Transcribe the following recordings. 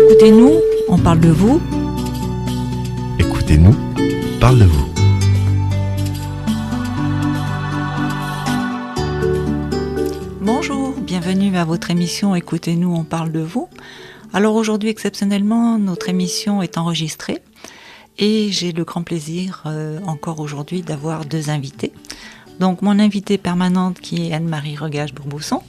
Écoutez-nous, on parle de vous. Écoutez-nous, parle de vous. Bonjour, bienvenue à votre émission Écoutez-nous, on parle de vous. Alors aujourd'hui, exceptionnellement, notre émission est enregistrée et j'ai le grand plaisir encore aujourd'hui d'avoir deux invités. Donc mon invitée permanente qui est Anne-Marie Regage-Bourbousson.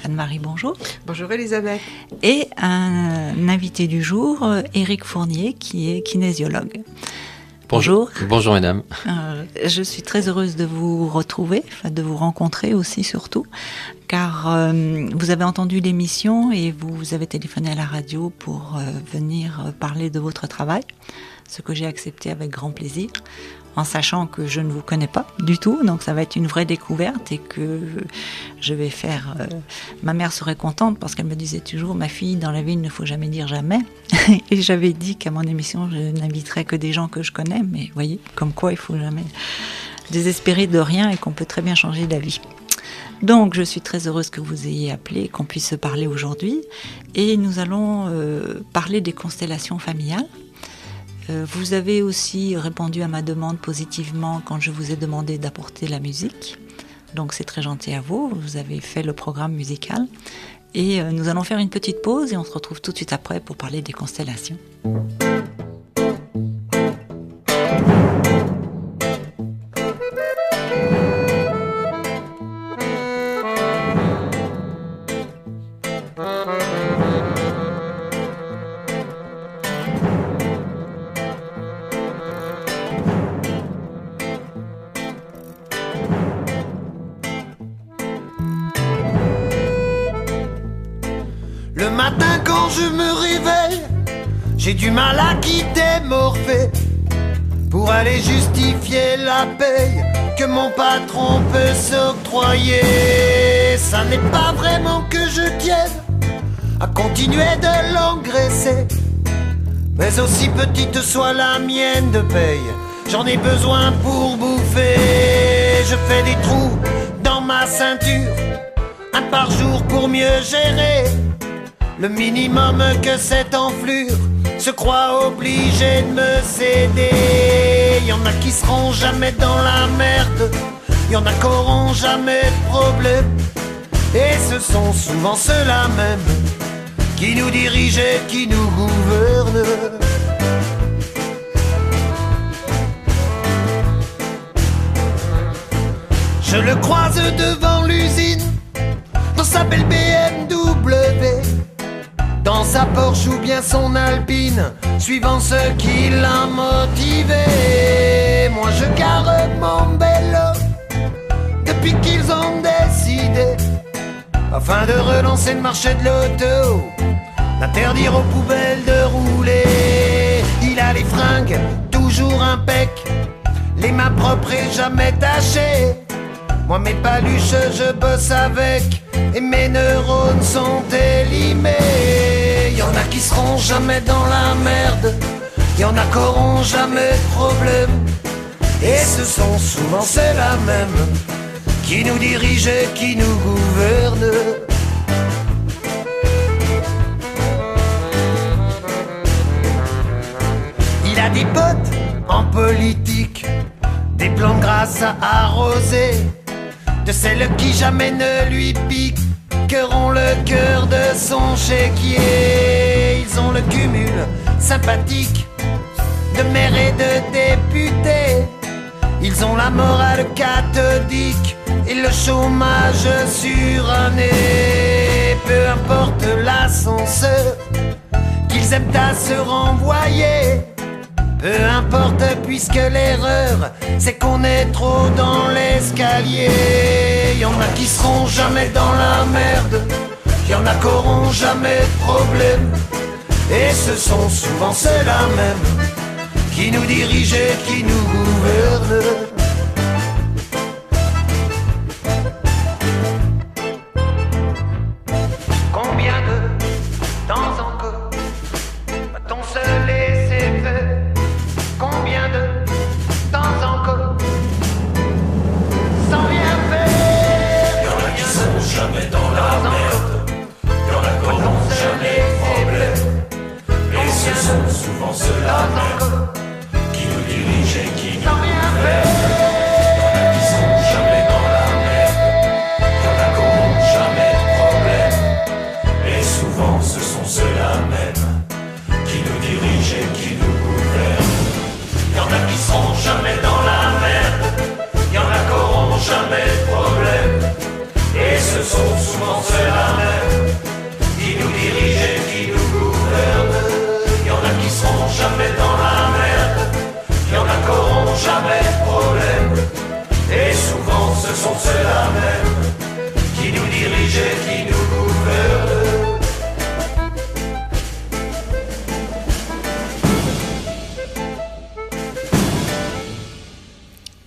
Anne-Marie, bonjour. Bonjour Elisabeth. Et un invité du jour, Éric Fournier, qui est kinésiologue. Bonjour. Bonjour mesdames. Je suis très heureuse de vous retrouver, de vous rencontrer aussi surtout, car vous avez entendu l'émission et vous avez téléphoné à la radio pour venir parler de votre travail, ce que j'ai accepté avec grand plaisir, en sachant que je ne vous connais pas du tout, donc ça va être une vraie découverte et que je vais faire... ma mère serait contente parce qu'elle me disait toujours « Ma fille, dans la vie, il ne faut jamais dire jamais ». Et j'avais dit qu'à mon émission, je n'inviterais que des gens que je connais, mais vous voyez, comme quoi il ne faut jamais désespérer de rien et qu'on peut très bien changer d'avis. Donc, je suis très heureuse que vous ayez appelé, qu'on puisse se parler aujourd'hui. Et nous allons parler des constellations familiales. Vous avez aussi répondu à ma demande positivement quand je vous ai demandé d'apporter la musique. Donc c'est très gentil à vous, vous avez fait le programme musical. Et nous allons faire une petite pause et on se retrouve tout de suite après pour parler des constellations. Le matin quand je me réveille, j'ai du mal à quitter Morphée pour aller justifier la paye que mon patron peut s'octroyer. Ça n'est pas vraiment que je tienne à continuer de l'engraisser, mais aussi petite soit la mienne de paye, j'en ai besoin pour bouffer. Je fais des trous dans ma ceinture, un par jour pour mieux gérer le minimum que cette enflure se croit obligée de me céder. Y'en a qui seront jamais dans la merde, y'en a qui auront jamais de problème, et ce sont souvent ceux-là même qui nous dirigent et qui nous gouvernent. Je le croise devant l'usine, dans sa belle BMW, dans sa Porsche ou bien son Alpine, suivant ce qui l'a motivé. Moi je gare mon vélo depuis qu'ils ont décidé, afin de relancer le marché de l'auto, d'interdire aux poubelles de rouler. Il a les fringues toujours impec, les mains propres et jamais tachées. Moi mes paluches je bosse avec, et mes neurones sont élimés. Y'en a qui seront jamais dans la merde, y'en a qui auront jamais de problème, et ce sont souvent ceux-là même qui nous dirigent et qui nous gouvernent. Il a des potes en politique, des plans de grâce à arroser, de celles qui jamais ne lui piqueront le cœur de son chéquier. Ils ont le cumul sympathique de maires et de députés, ils ont la morale cathodique et le chômage suranné. Peu importe l'ascenseur qu'ils aiment à se renvoyer, peu importe puisque l'erreur c'est qu'on est trop dans l'escalier. Y'en a qui seront jamais dans la merde, y'en a qui auront jamais de problème, et ce sont souvent ceux-là même qui nous dirigent et qui nous gouvernent. Combien de temps encore va-t-on se laisser faire? Combien de temps encore sans rien faire? Y'en a qui sont jamais dans la merde, y'en a qui n'auront jamais de problème,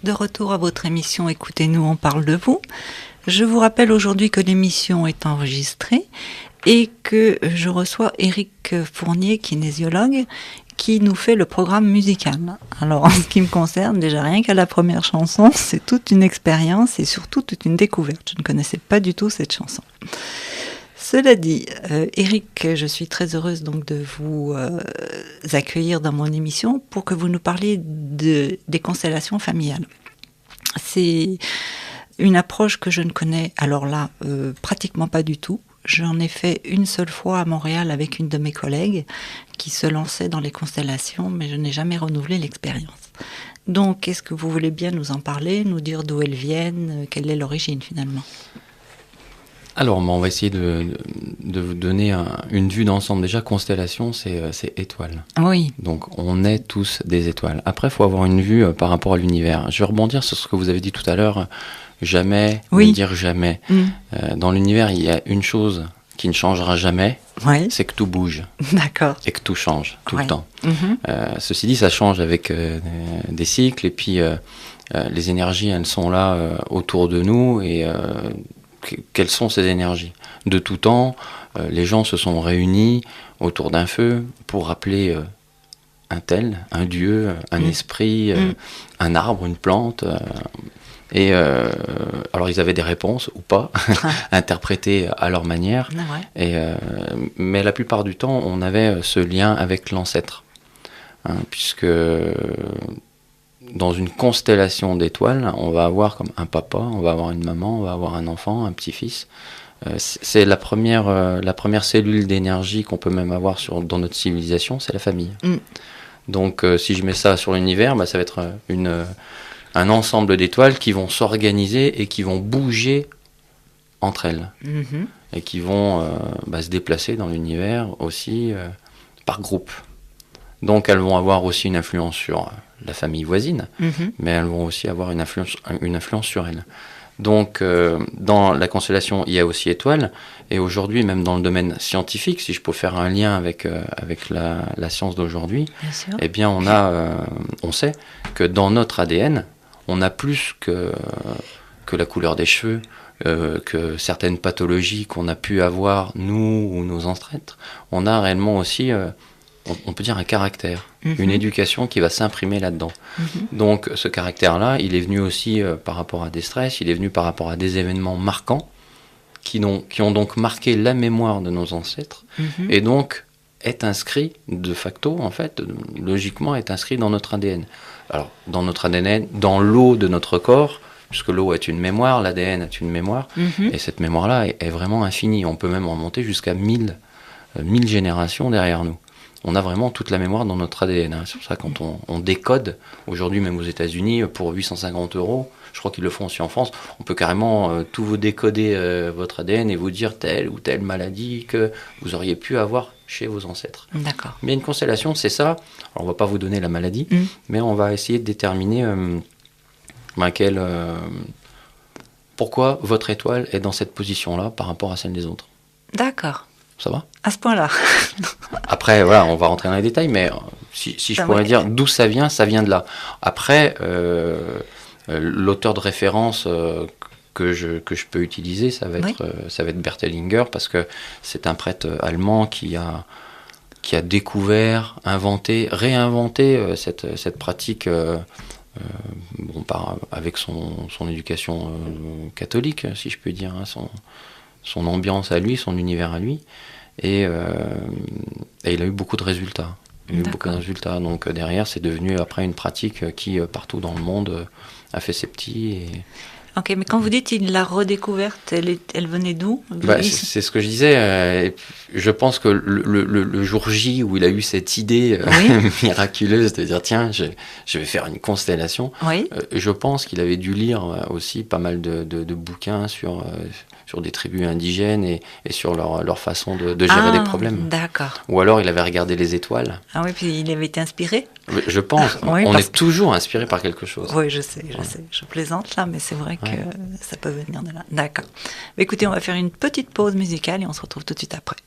De retour à votre émission Écoutez-nous, on parle de vous. Je vous rappelle aujourd'hui que l'émission est enregistrée et que je reçois Éric Fournier, kinésiologue, qui nous fait le programme musical. Alors, en ce qui me concerne, déjà rien qu'à la première chanson, c'est toute une expérience et surtout toute une découverte. Je ne connaissais pas du tout cette chanson. Cela dit, Éric, je suis très heureuse donc de vous accueillir dans mon émission pour que vous nous parliez des constellations familiales. C'est une approche que je ne connais alors là pratiquement pas du tout. J'en ai fait une seule fois à Montréal avec une de mes collègues qui se lançait dans les constellations, mais je n'ai jamais renouvelé l'expérience. Donc, est-ce que vous voulez bien nous en parler, nous dire d'où elles viennent, quelle est l'origine finalement ? Alors, on va essayer de vous donner une vue d'ensemble. Déjà, constellation, c'est étoile. Oui. Donc, on est tous des étoiles. Après, il faut avoir une vue par rapport à l'univers. Je vais rebondir sur ce que vous avez dit tout à l'heure. Jamais, oui. Ne dire jamais. Dans l'univers, il y a une chose qui ne changera jamais, oui. C'est que tout bouge. D'accord. Et que tout change, tout ouais. le temps. Ceci dit, ça change avec des cycles. Et puis, les énergies, elles sont là autour de nous. Et quelles sont ces énergies ? De tout temps, les gens se sont réunis autour d'un feu pour rappeler un tel, un dieu, un esprit, un arbre, une plante. Alors ils avaient des réponses ou pas, interprétées à leur manière. Ouais. Mais la plupart du temps, on avait ce lien avec l'ancêtre, puisque dans une constellation d'étoiles, on va avoir comme un papa, on va avoir une maman, on va avoir un enfant, un petit-fils. C'est la première cellule d'énergie qu'on peut même avoir dans notre civilisation, c'est la famille. Donc si je mets ça sur l'univers, ça va être un ensemble d'étoiles qui vont s'organiser et qui vont bouger entre elles. Et qui vont se déplacer dans l'univers aussi par groupe. Donc elles vont avoir aussi une influence sur la famille voisine, mais elles vont aussi avoir une influence sur elles. Donc dans la constellation, il y a aussi étoiles, et aujourd'hui, même dans le domaine scientifique, si je peux faire un lien avec la science d'aujourd'hui, eh bien on sait que dans notre ADN, on a plus que la couleur des cheveux, que certaines pathologies qu'on a pu avoir, nous ou nos ancêtres. On a réellement aussi, on peut dire, un caractère, une éducation qui va s'imprimer là-dedans. Donc ce caractère-là, il est venu aussi par rapport à des stress, il est venu par rapport à des événements marquants qui ont donc marqué la mémoire de nos ancêtres, et donc est inscrit de facto, en fait, logiquement est inscrit dans notre ADN. Alors, dans notre ADN, dans l'eau de notre corps, puisque l'eau est une mémoire, l'ADN est une mémoire, et cette mémoire-là est vraiment infinie. On peut même remonter jusqu'à 1000 générations derrière nous. On a vraiment toute la mémoire dans notre ADN. C'est pour ça que quand on décode, aujourd'hui même aux États-Unis, pour 850 €, je crois qu'ils le font aussi en France, on peut carrément tout vous décoder votre ADN et vous dire telle ou telle maladie que vous auriez pu avoir chez vos ancêtres. D'accord. Mais une constellation, c'est ça. Alors, on ne va pas vous donner la maladie, mais on va essayer de déterminer pourquoi votre étoile est dans cette position-là par rapport à celle des autres. D'accord. Ça va ? À ce point-là. Après, voilà, on va rentrer dans les détails, mais si je pourrais dire d'où ça vient de là. Après, l'auteur de référence que je peux utiliser, ça va être Bert Hellinger, parce que c'est un prêtre allemand qui a découvert, réinventé cette pratique avec son éducation catholique, si je peux dire, son ambiance à lui, son univers à lui, et il a eu beaucoup de résultats. Donc derrière, c'est devenu après une pratique qui, partout dans le monde, a fait ses petits. Ok, mais quand vous dites il l'a redécouverte, elle venait d'où ? C'est ce que je disais. Je pense que le jour J où il a eu cette idée miraculeuse de dire tiens, je vais faire une constellation, je pense qu'il avait dû lire aussi pas mal de bouquins sur des tribus indigènes et sur leur façon de gérer des problèmes. D'accord. Ou alors il avait regardé les étoiles. Ah oui, puis il avait été inspiré ? Je pense. On est toujours inspiré par quelque chose. Oui, je sais. Je plaisante là, mais c'est vrai que ça peut venir de là. D'accord. Mais écoutez, on va faire une petite pause musicale et on se retrouve tout de suite après.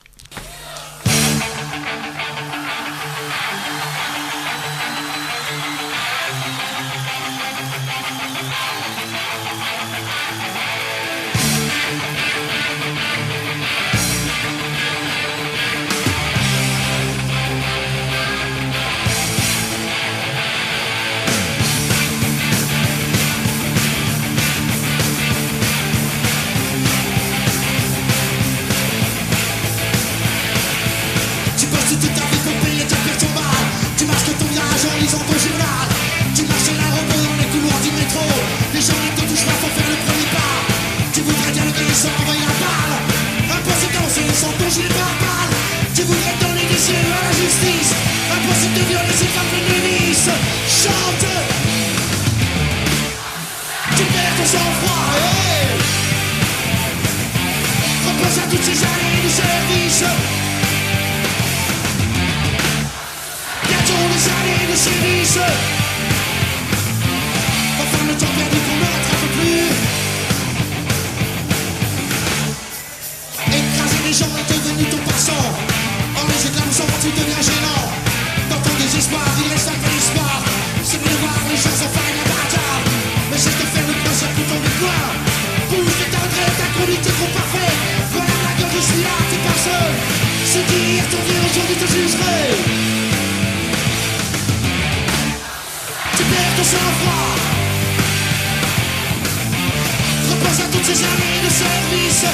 les années de service.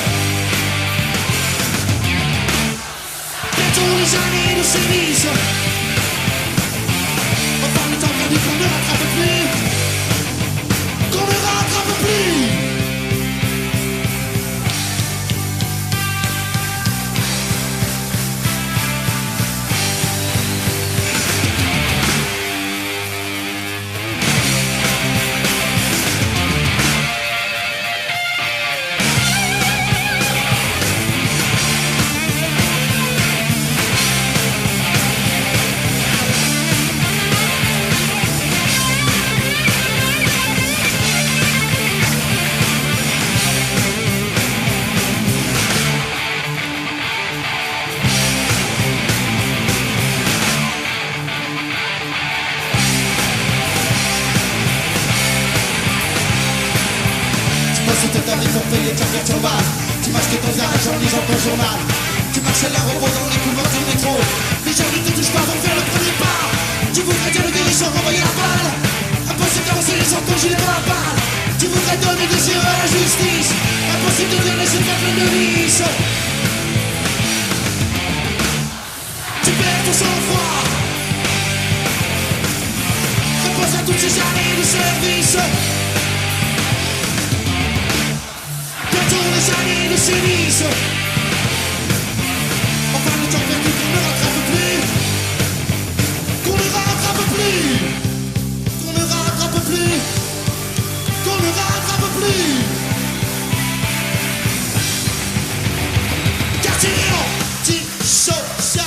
Bientôt les années de service. Enfin le temps perdu qu'on ne rattrape plus. Qu'on ne rattrape plus. Tu masques ton visage en lisant ton journal. Tu marches la repos dans les couloirs du métro. Les gens ne te touchent pas, vont faire le premier pas. Tu voudrais dire le guérisseur, renvoyer la balle. Impossible d'avancer sans congeler dans la balle. Tu voudrais donner des yeux à la justice. Impossible de dire laisser faire plein de vices. Tu perds ton sang-froid. Repose à toutes ces années de service. Les années de sévice. Enfin le temps perdu qu'on ne rattrape plus. Qu'on ne rattrape plus. Qu'on ne rattrape plus. Qu'on ne rattrape plus. Quartier anti-social.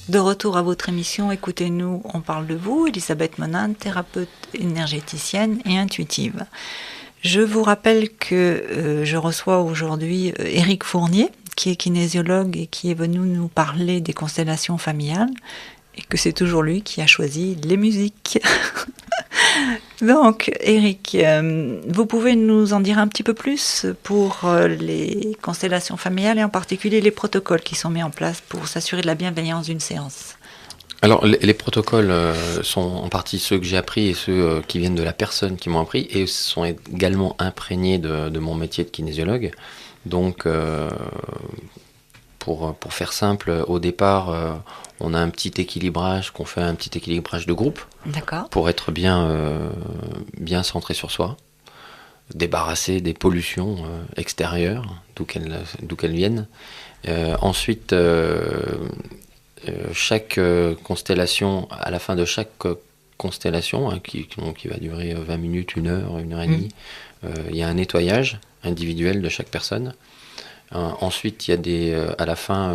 De retour à votre émission, écoutez-nous, on parle de vous, Elisabeth Monin, thérapeute énergéticienne et intuitive. Je vous rappelle que je reçois aujourd'hui Éric Fournier, qui est kinésiologue et qui est venu nous parler des constellations familiales, et que c'est toujours lui qui a choisi les musiques. Donc, Éric, vous pouvez nous en dire un petit peu plus pour les constellations familiales et en particulier les protocoles qui sont mis en place pour s'assurer de la bienveillance d'une séance? Alors, les protocoles sont en partie ceux que j'ai appris et ceux qui viennent de la personne qui m'ont appris et sont également imprégnés de mon métier de kinésiologue. Donc, pour faire simple, au départ, on a un petit équilibrage, qu'on fait un petit équilibrage de groupe. D'accord. Pour être bien centré sur soi, débarrasser des pollutions extérieures, d'où qu'elles viennent. Ensuite, chaque constellation, à la fin de chaque constellation, hein, qui va durer 20 minutes, 1 heure, 1 heure et demie, il y a un nettoyage individuel de chaque personne. Ensuite, il y a à la fin,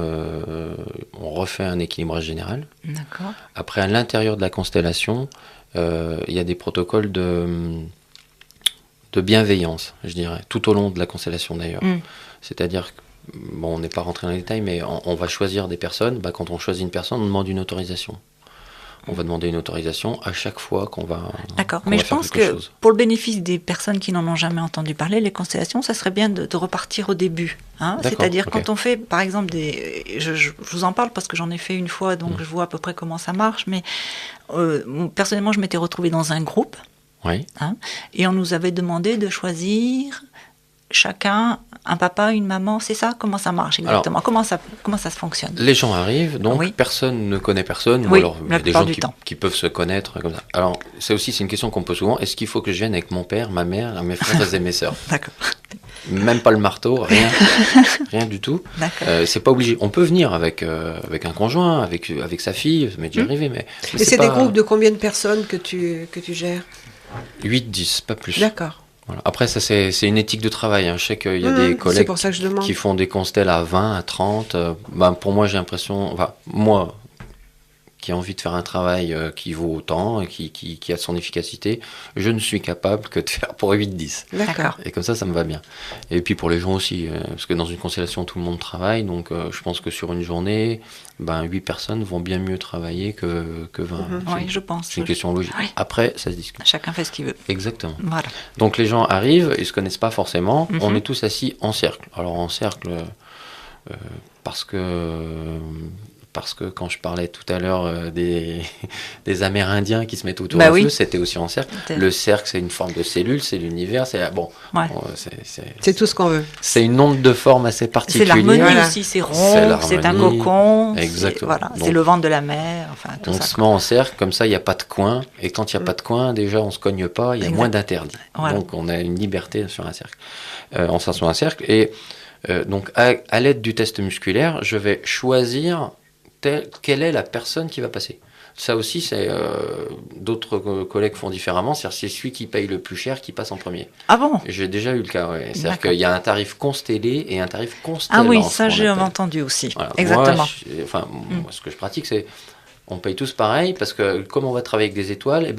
on refait un équilibrage général. D'accord. Après, à l'intérieur de la constellation, il y a des protocoles de bienveillance, je dirais, tout au long de la constellation d'ailleurs. C'est-à-dire que, bon, on n'est pas rentré dans les détails, mais on va choisir des personnes. Quand on choisit une personne, on demande une autorisation. On va demander une autorisation à chaque fois qu'on va. D'accord, qu'on mais va je faire pense quelque que chose. pour le bénéfice des personnes qui n'en ont jamais entendu parler, les constellations, ça serait bien de repartir au début. D'accord, C'est-à-dire ok. quand on fait, par exemple, je vous en parle parce que j'en ai fait une fois, donc je vois à peu près comment ça marche, mais personnellement, je m'étais retrouvée dans un groupe, Oui. et on nous avait demandé de choisir chacun un papa, une maman, c'est ça? Comment ça marche exactement? Comment ça se fonctionne? Les gens arrivent, donc Oui. personne ne connaît personne, ou Oui, alors il y la a des plupart gens du temps. qui peuvent se connaître comme ça. Alors, c'est une question qu'on pose souvent. Est-ce qu'il faut que je vienne avec mon père, ma mère, mes frères et mes sœurs? D'accord. Même pas le marteau, rien, rien du tout. D'accord. C'est pas obligé. On peut venir avec un conjoint, avec sa fille, ça m'est déjà arrivé, mais Et c'est pas des groupes de combien de personnes que tu gères? 8-10, pas plus. D'accord. Voilà. Après, ça, c'est une éthique de travail. Je sais qu'il y a des C'est collègues pour ça que je demande. qui font des constelles à 20, à 30. Pour moi, j'ai l'impression... moi, qui a envie de faire un travail qui vaut autant, et qui a son efficacité, je ne suis capable que de faire pour 8-10. D'accord. Et comme ça me va bien. Et puis pour les gens aussi, parce que dans une constellation, tout le monde travaille, donc je pense que sur une journée, 8 personnes vont bien mieux travailler que 20. Oui, je pense. C'est une question logique. Oui. Après, ça se discute. Chacun fait ce qu'il veut. Exactement. Voilà. Donc les gens arrivent, ils se connaissent pas forcément, on est tous assis en cercle. Alors en cercle, parce que quand je parlais tout à l'heure des Amérindiens qui se mettent autour du feu, c'était aussi en cercle. Le cercle, c'est une forme de cellule, c'est l'univers, C'est tout ce qu'on veut. C'est une onde de forme assez C'est particulière. l'harmonie aussi, c'est rond, c'est un cocon, exactement. C'est le ventre de la mer, enfin tout on ça. se met en cercle, comme ça il n'y a pas de coin, et quand il n'y a pas de coin, déjà on se cogne pas, il y a moins d'interdits. Voilà. Donc on a une liberté sur un cercle, en sur un cercle, et donc à l'aide du test musculaire, je vais choisir quelle est la personne qui va passer. Ça aussi, d'autres collègues font différemment. C'est-à-dire c'est celui qui paye le plus cher qui passe en premier. Ah bon? J'ai déjà eu le cas, ouais. C'est-à-dire qu'il y a un tarif constellé et un tarif constellant. Ah oui, ça j'ai entendu aussi. Voilà. Exactement. Moi, ce que je pratique, c'est on paye tous pareil, parce que comme on va travailler avec des étoiles,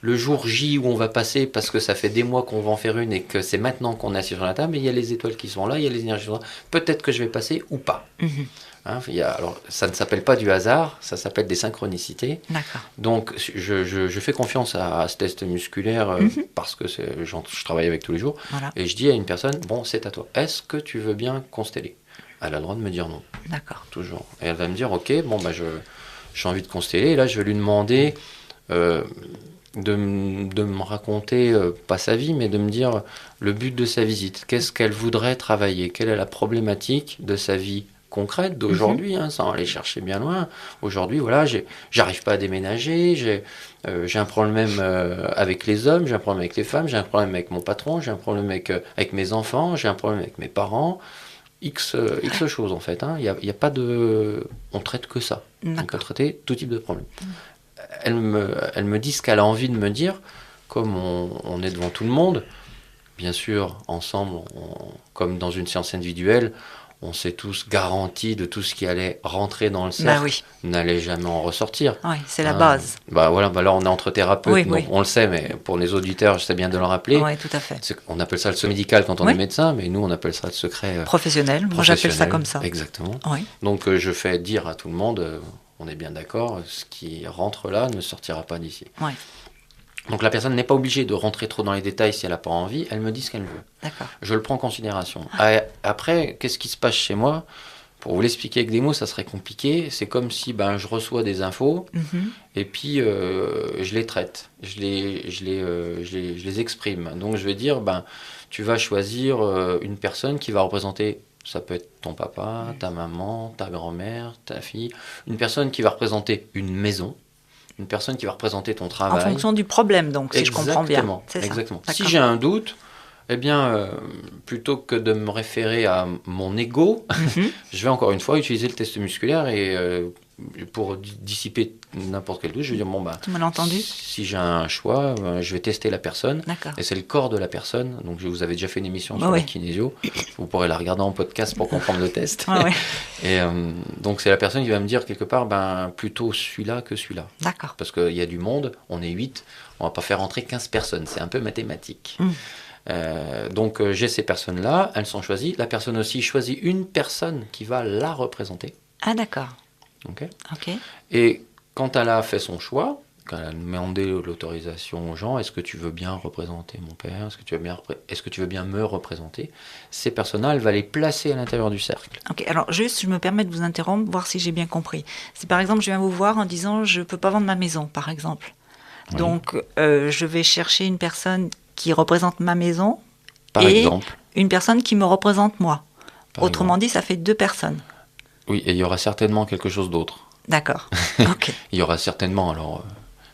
le jour J où on va passer, parce que ça fait des mois qu'on va en faire une et que c'est maintenant qu'on est assis sur la table, il y a les étoiles qui sont là, il y a les énergies qui sont là. Peut-être que je vais passer ou pas. Alors, ça ne s'appelle pas du hasard, ça s'appelle des synchronicités. D'accord. Donc, je fais confiance à ce test musculaire parce que je travaille avec tous les jours. Voilà. Et je dis à une personne, bon, c'est à toi. Est-ce que tu veux bien consteller? Elle a le droit de me dire non. D'accord. Toujours. Et elle va me dire, ok, j'ai envie de consteller. Et là, je vais lui demander de me raconter, pas sa vie, mais de me dire le but de sa visite. Qu'est-ce qu'elle voudrait travailler? Quelle est la problématique de sa vie concrète d'aujourd'hui, sans aller chercher bien loin. Aujourd'hui, voilà, j'arrive pas à déménager, j'ai un problème avec les hommes, j'ai un problème avec les femmes, j'ai un problème avec mon patron, j'ai un problème avec mes enfants, j'ai un problème avec mes parents. X choses en fait. Il y a pas de... On traite que ça. On peut traiter tout type de problème. Elle me dit ce qu'elle a envie de me dire, comme on est devant tout le monde. Bien sûr, ensemble, comme dans une séance individuelle, on s'est tous garantis de tout ce qui allait rentrer dans le cercle, n'allait jamais en ressortir. Oui, c'est la base. Là, on est entre thérapeutes, donc on le sait, mais pour les auditeurs, je sais bien de le rappeler. Oui, tout à fait. On appelle ça le secret médical quand on est médecin, mais nous, on appelle ça le secret professionnel. Moi, j'appelle ça comme ça. Exactement. Oui. Donc, je fais dire à tout le monde, on est bien d'accord, ce qui rentre là ne sortira pas d'ici. Oui. Donc la personne n'est pas obligée de rentrer trop dans les détails si elle n'a pas envie, elle me dit ce qu'elle veut. D'accord. Je le prends en considération. Après, qu'est-ce qui se passe chez moi? Pour vous l'expliquer avec des mots, ça serait compliqué. C'est comme si je reçois des infos et puis je les traite, je les exprime. Donc je vais dire, tu vas choisir une personne qui va représenter, ça peut être ton papa, ta maman, ta grand-mère, ta fille, une personne qui va représenter une maison. Une personne qui va représenter ton travail. En fonction du problème, donc, si je comprends bien. Exactement. Si j'ai un doute, plutôt que de me référer à mon ego, je vais encore une fois utiliser le test musculaire et pour dissiper n'importe quel doute, je vais dire, bon, bah, tout malentendu. Si j'ai un choix, je vais tester la personne. D'accord. Et c'est le corps de la personne. Donc, vous avez déjà fait une émission sur la kinésio. Vous pourrez la regarder en podcast pour comprendre le test. Et donc, c'est la personne qui va me dire quelque part, plutôt celui-là que celui-là. D'accord. Parce qu'il y a du monde, on est 8, on va pas faire entrer 15 personnes. C'est un peu mathématique. Donc, j'ai ces personnes-là, elles sont choisies. La personne aussi choisit une personne qui va la représenter. Ah, d'accord. Ok. Et quand elle a fait son choix, quand elle a demandé l'autorisation aux gens, est-ce que tu veux bien représenter mon père, est-ce que tu veux bien me représenter, ces personnes-là, elle va les placer à l'intérieur du cercle. Ok, alors juste, je me permets de vous interrompre, voir si j'ai bien compris. Si par exemple, je viens vous voir en disant, je ne peux pas vendre ma maison, par exemple. Oui. Donc, je vais chercher une personne qui représente ma maison une personne qui me représente moi. Autrement dit, ça fait 2 personnes. Oui, et il y aura certainement quelque chose d'autre. D'accord, ok. Il y aura certainement, alors,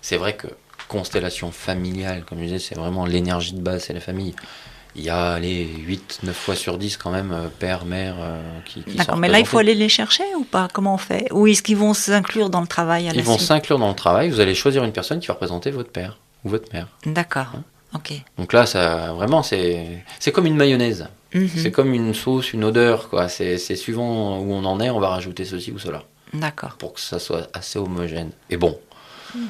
c'est vrai que constellation familiale, comme je disais, c'est vraiment l'énergie de base, c'est la famille. Il y a les 8-9 fois sur 10 quand même, père, mère, qui D'accord, mais là, il faut aller les chercher ou pas? Comment on fait? Ou est-ce qu'ils vont s'inclure dans le travail à la suite? Ils vont s'inclure dans le travail, vous allez choisir une personne qui va représenter votre père ou votre mère. D'accord, ok. Donc là, ça, vraiment, c'est comme une mayonnaise. C'est comme une sauce, une odeur, quoi. C'est suivant où on en est, on va rajouter ceci ou cela. D'accord. Pour que ça soit assez homogène et bon.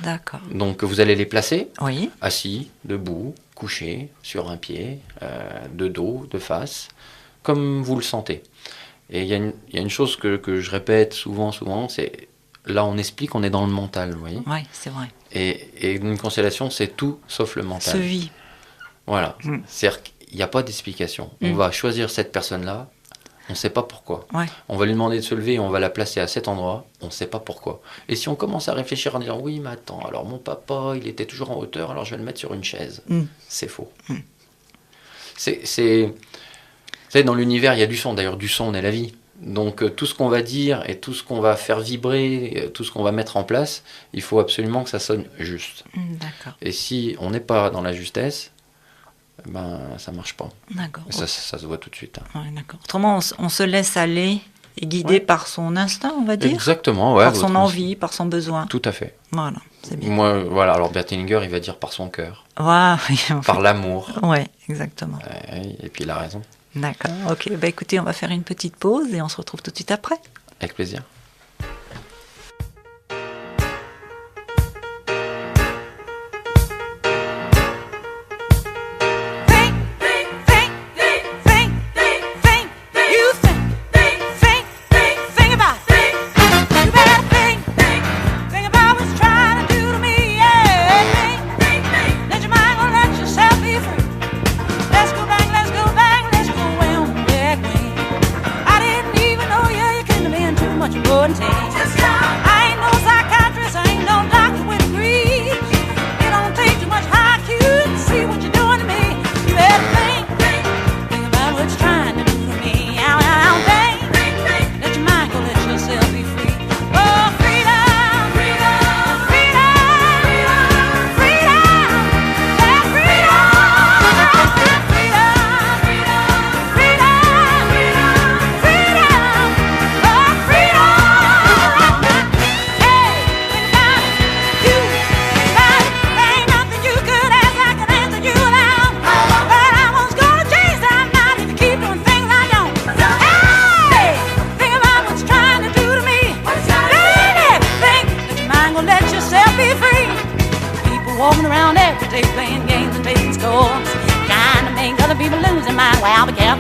D'accord. Donc vous allez les placer, oui. Assis, debout, couchés, sur un pied, de dos, de face, comme vous le sentez. Et il y a une chose que je répète souvent, c'est là on explique, on est dans le mental, vous voyez. Oui, c'est vrai. Et une constellation, c'est tout sauf le mental. Se vit. Voilà. C'est-à-dire qu'il n'y a pas d'explication. On va choisir cette personne-là, on ne sait pas pourquoi. Ouais. On va lui demander de se lever et on va la placer à cet endroit, on ne sait pas pourquoi. Et si on commence à réflchir en disant, oui, mais attends, alors mon papa, il était toujours en hauteur, alors je vais le mettre sur une chaise. C'est faux. C'est dans l'univers, il y a du son. D'ailleurs, du son, on est la vie. Donc tout ce qu'on va dire et tout ce qu'on va faire vibrer, tout ce qu'on va mettre en place, il faut absolument que ça sonne juste. D'accord. Et si on n'est pas dans la justesse, ça marche pas. D'accord. Ça se voit tout de suite. Ouais, d'accord. Autrement, on se laisse aller et guider par son instinct, on va dire. Exactement, ouais. Par son envie, par son besoin. Tout à fait. Voilà, c'est bien. Moi, voilà. Alors Bert Hellinger, il va dire par son cœur. Wow, par l'amour. Ouais, exactement. Et puis il a raison. D'accord. Ok. Écoutez, on va faire une petite pause et on se retrouve tout de suite après. Avec plaisir.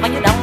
Freedom!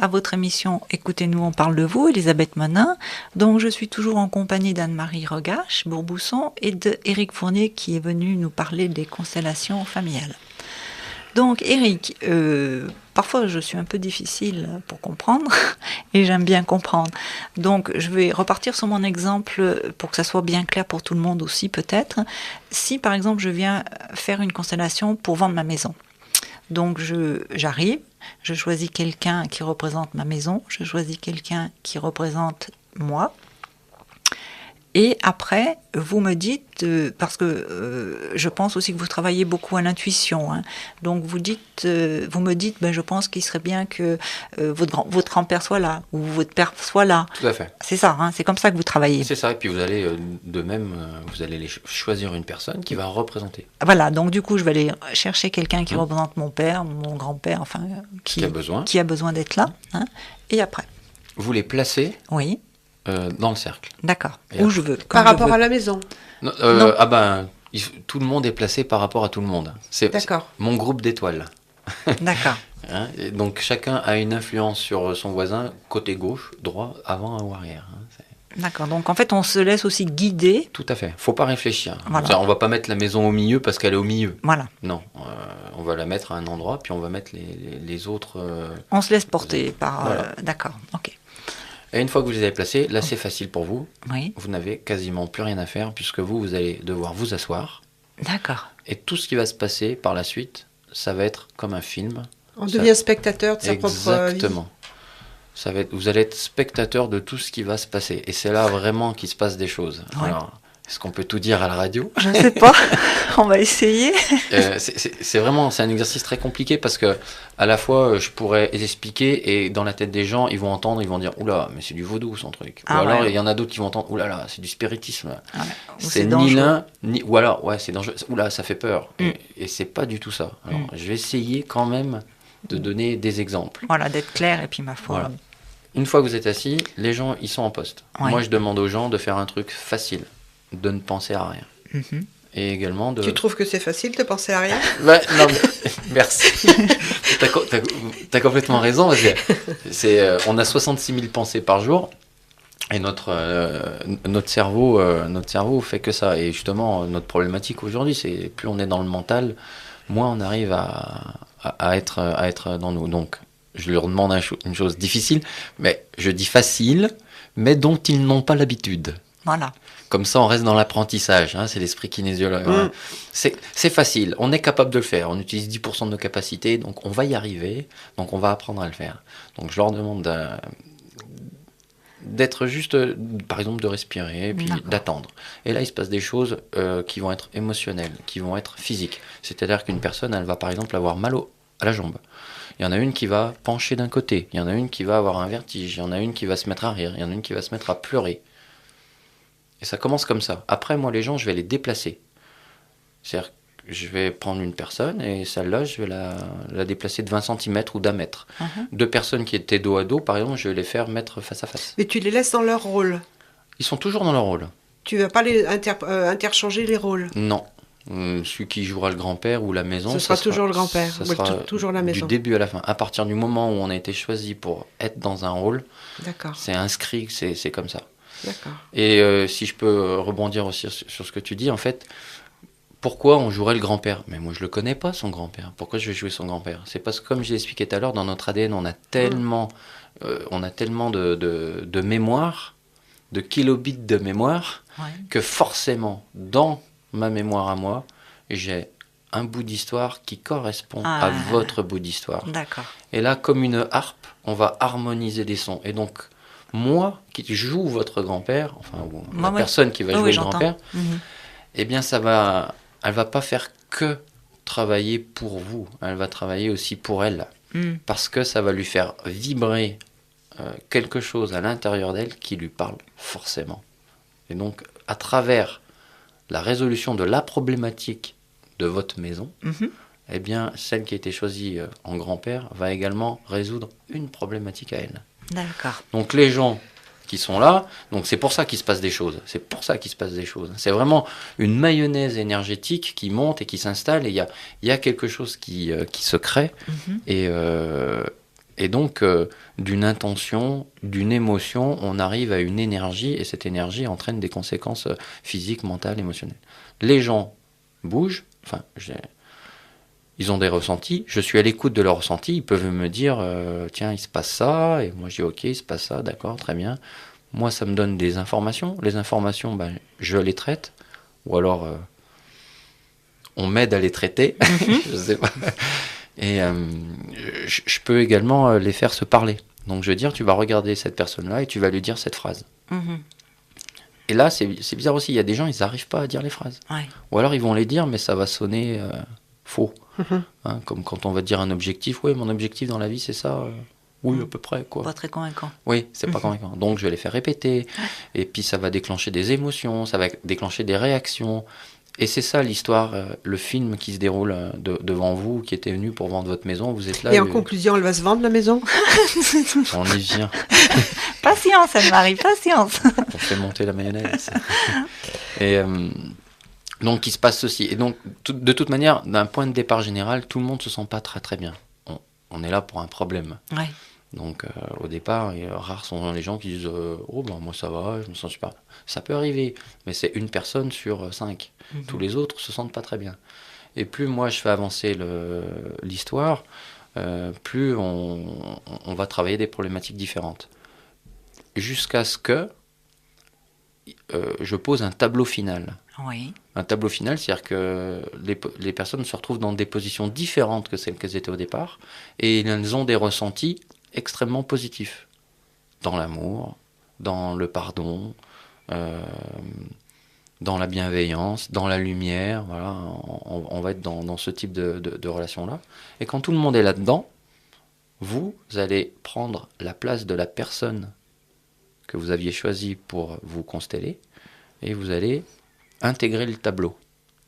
à votre émission Écoutez-nous, on parle de vous, Elisabeth Monin. Donc je suis toujours en compagnie d'Anne-Marie Rogache, Bourbousson, et d'Éric Fournier qui est venu nous parler des constellations familiales. Donc Éric, parfois je suis un peu difficile pour comprendre et j'aime bien comprendre. Donc je vais repartir sur mon exemple pour que ça soit bien clair pour tout le monde aussi peut-être. Si par exemple je viens faire une constellation pour vendre ma maison, donc j'arrive, je choisis quelqu'un qui représente ma maison, je choisis quelqu'un qui représente moi. Et après, vous me dites, parce que je pense aussi que vous travaillez beaucoup à l'intuition, hein, donc vous me dites, je pense qu'il serait bien que votre grand-père soit là, ou votre père soit là. Tout à fait. C'est ça, hein, c'est comme ça que vous travaillez. C'est ça, et puis vous allez vous allez choisir une personne qui va représenter. Voilà, donc du coup, je vais aller chercher quelqu'un qui représente mon père, mon grand-père, enfin, qui a besoin d'être là. Hein, et après. Vous les placez. Oui. Dans le cercle. D'accord. Où je veux. Par rapport à la maison. Non. Tout le monde est placé par rapport à tout le monde. C'est mon groupe d'étoiles. D'accord. Hein, donc chacun a une influence sur son voisin, côté gauche, droit, avant ou arrière. Hein, d'accord. Donc en fait, on se laisse aussi guider. Tout à fait. Faut pas réfléchir. Voilà. On va pas mettre la maison au milieu parce qu'elle est au milieu. Voilà. Non. On va la mettre à un endroit, puis on va mettre les autres. On se laisse porter par. Voilà. D'accord. Ok. Et une fois que vous les avez placés, là c'est facile pour vous. Oui. Vous n'avez quasiment plus rien à faire puisque vous allez devoir vous asseoir. D'accord. Et tout ce qui va se passer par la suite, ça va être comme un film. On devient spectateur de sa propre vie. Exactement. Vous allez être spectateur de tout ce qui va se passer. Et c'est là vraiment qu'il se passe des choses. Ouais. Alors, est-ce qu'on peut tout dire à la radio ? Je ne sais pas. On va essayer. C'est un exercice très compliqué parce que à la fois je pourrais expliquer et dans la tête des gens ils vont entendre, ils vont dire oula mais c'est du vaudou son truc. Ou alors il y en a d'autres qui vont entendre oula là c'est du spiritisme. Ouais. C'est ni l'un ni ou alors ouais c'est dangereux. Oula ça fait peur. Et c'est pas du tout ça. Alors, je vais essayer quand même de donner des exemples. Voilà, d'être clair et puis ma foi. Voilà. Une fois que vous êtes assis, les gens ils sont en poste. Ouais. Moi je demande aux gens de faire un truc facile, de ne penser à rien. Mm-hmm. Et également de... Tu trouves que c'est facile de penser à rien ? Ouais, non, mais, merci. T'as complètement raison. On a 66 000 pensées par jour. Et notre cerveau fait que ça. Et justement, notre problématique aujourd'hui, c'est plus on est dans le mental, moins on arrive à être dans nous. Donc, je leur demande une chose difficile, mais je dis facile, mais dont ils n'ont pas l'habitude. Voilà. Comme ça, on reste dans l'apprentissage. Hein, c'est l'esprit kinésiologue. C'est facile. On est capable de le faire. On utilise 10% de nos capacités. Donc, on va y arriver. Donc, on va apprendre à le faire. Donc, je leur demande d'être juste, par exemple, de respirer et puis d'attendre. Et là, il se passe des choses qui vont être émotionnelles, qui vont être physiques. C'est-à-dire qu'une personne, elle va, par exemple, avoir mal à la jambe. Il y en a une qui va pencher d'un côté. Il y en a une qui va avoir un vertige. Il y en a une qui va se mettre à rire. Il y en a une qui va se mettre à pleurer. Et ça commence comme ça. Après, moi, les gens, je vais les déplacer. C'est-à-dire que je vais prendre une personne et celle-là, je vais la déplacer de 20 cm ou d'1 mètre. Deux personnes qui étaient dos à dos, par exemple, je vais les faire mettre face à face. Mais tu les laisses dans leur rôle ? Ils sont toujours dans leur rôle. Tu ne vas pas les interchanger les rôles ? Non. Celui qui jouera le grand-père ou la maison... Ce sera toujours le grand-père, ou toujours la maison. Du début à la fin. À partir du moment où on a été choisi pour être dans un rôle, c'est inscrit, c'est comme ça. D'accord. Et si je peux rebondir aussi sur ce que tu dis, en fait, pourquoi on jouerait le grand-père ? Mais moi, je le connais pas, son grand-père. Pourquoi je vais jouer son grand-père ? C'est parce que, comme je l'ai expliqué tout à l'heure, dans notre ADN, on a tellement de mémoire, de kilobits de mémoire, que forcément, dans ma mémoire à moi, j'ai un bout d'histoire qui correspond à votre bout d'histoire. D'accord. Et là, comme une harpe, on va harmoniser des sons. Et donc, moi, qui joue votre grand-père, enfin, la personne qui va jouer le grand-père, eh bien, elle va pas faire que travailler pour vous. Elle va travailler aussi pour elle. Parce que ça va lui faire vibrer quelque chose à l'intérieur d'elle qui lui parle forcément. Et donc, à travers la résolution de la problématique de votre maison, eh bien, celle qui a été choisie en grand-père va également résoudre une problématique à elle. D'accord. Donc les gens qui sont là, donc c'est pour ça qu'il se passe des choses. C'est vraiment une mayonnaise énergétique qui monte et qui s'installe et il y a quelque chose qui se crée et Et donc, d'une intention, d'une émotion, on arrive à une énergie, et cette énergie entraîne des conséquences physiques, mentales, émotionnelles. Les gens bougent, ils ont des ressentis, je suis à l'écoute de leurs ressentis, ils peuvent me dire, tiens, il se passe ça, et moi je dis, ok, il se passe ça, d'accord, très bien. Moi, ça me donne des informations, les informations, je les traite, ou alors on m'aide à les traiter, je sais pas. Et je peux également les faire se parler. Donc je veux dire, tu vas regarder cette personne-là et tu vas lui dire cette phrase. Et là, c'est bizarre aussi, il y a des gens, ils n'arrivent pas à dire les phrases. Ouais. Ou alors ils vont les dire, mais ça va sonner faux. Hein, comme quand on va dire un objectif, oui, mon objectif dans la vie, c'est ça. Oui, à peu près, quoi. Pas très convaincant. Oui, c'est pas convaincant. Donc je vais les faire répéter, et puis ça va déclencher des émotions, ça va déclencher des réactions. Et c'est ça l'histoire, le film qui se déroule devant vous, qui était venu pour vendre votre maison, vous êtes là. Et en conclusion, elle va se vendre la maison? On y vient. Patience, Anne-Marie, patience. On fait monter la mayonnaise. Et donc il se passe ceci. Et donc de toute manière, d'un point de départ général, tout le monde se sent pas très très bien. On est là pour un problème. Ouais. Donc au départ, rares sont les gens qui disent moi ça va, je me sens super. Ça peut arriver, mais c'est une personne sur 5. Tous les autres se sentent pas très bien. Et plus moi je fais avancer l'histoire, plus on va travailler des problématiques différentes. Jusqu'à ce que je pose un tableau final. Oui. Un tableau final, c'est-à-dire que les personnes se retrouvent dans des positions différentes que celles qu'elles étaient au départ, et elles ont des ressentis extrêmement positif, dans l'amour, dans le pardon, dans la bienveillance, dans la lumière, voilà, on va être dans ce type de relation-là. Et quand tout le monde est là-dedans, vous allez prendre la place de la personne que vous aviez choisie pour vous consteller, et vous allez intégrer le tableau.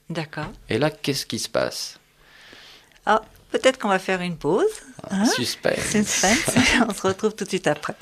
D'accord. Et là, qu'est-ce qui se passe ? Ah, peut-être qu'on va faire une pause. Suspense. Suspense. On se retrouve tout de suite après.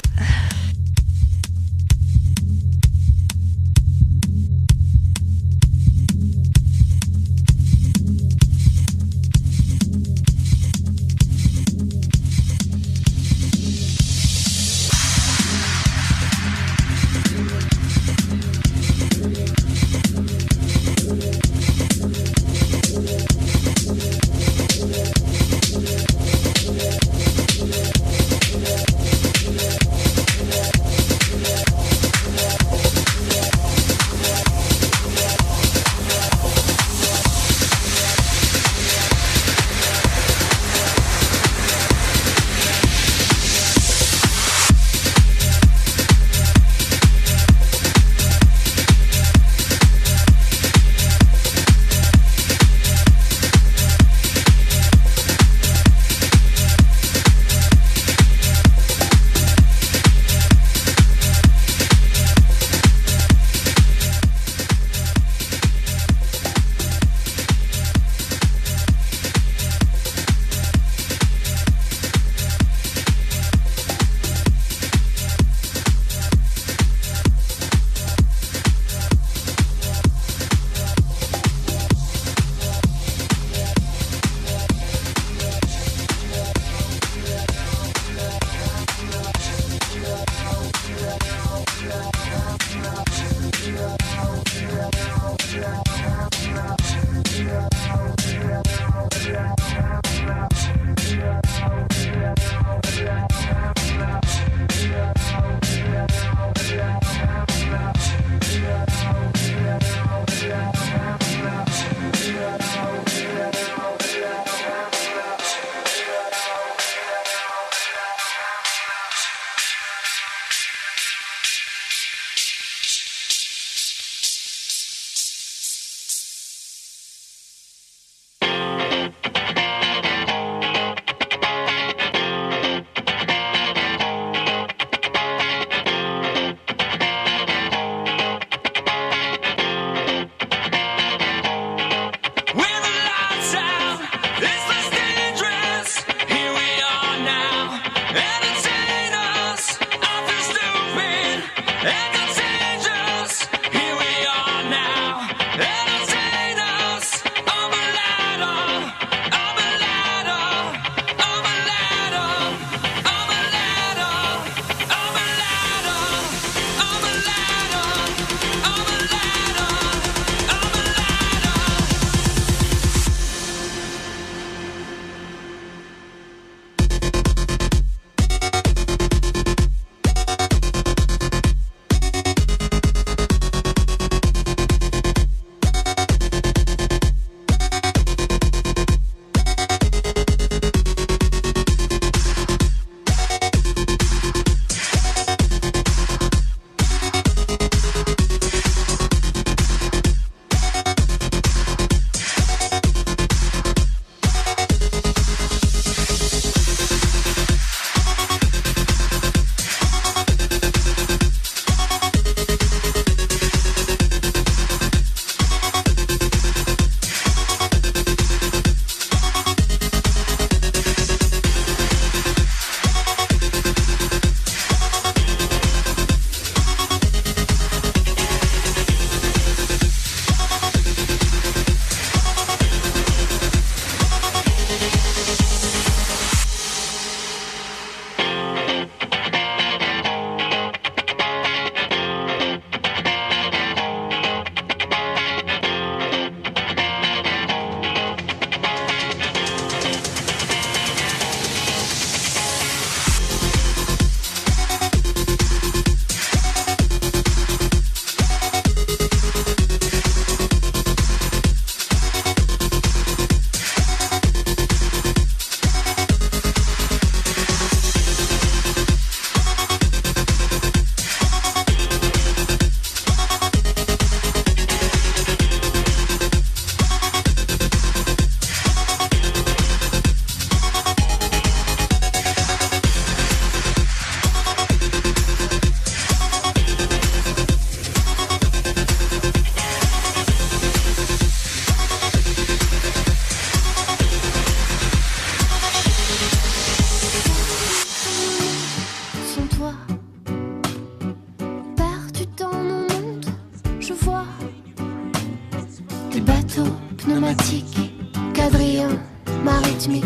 bateau pneumatique, quadrillon maritmique,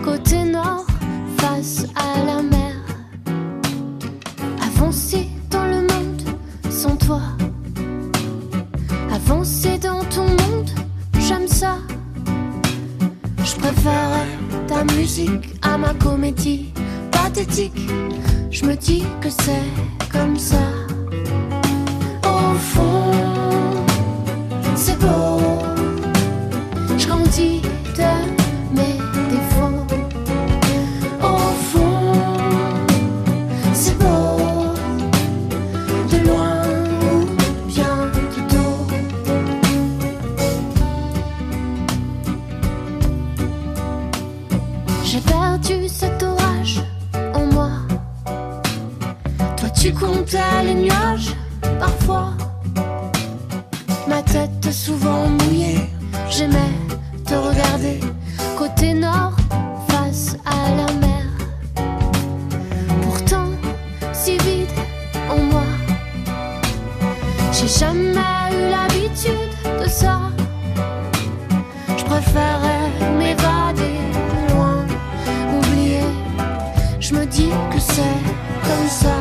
côté nord, face à la mer. Avancer dans le monde sans toi, avancer dans ton monde, j'aime ça. Je préférerais ta musique à ma comédie pathétique. Je me dis que c'est comme ça. Au fond, c'est beau. Je grandis de mes défauts. Au fond, c'est beau. De loin ou bien du dos. J'ai perdu cet orage en moi. Toi tu comptais les nuages parfois. Ma tête souvent mouillée, j'aimais te regarder. Côté nord, face à la mer. Pourtant, si vide en moi. J'ai jamais eu l'habitude de ça. Je préférais m'évader loin, oublier. Je me dis que c'est comme ça.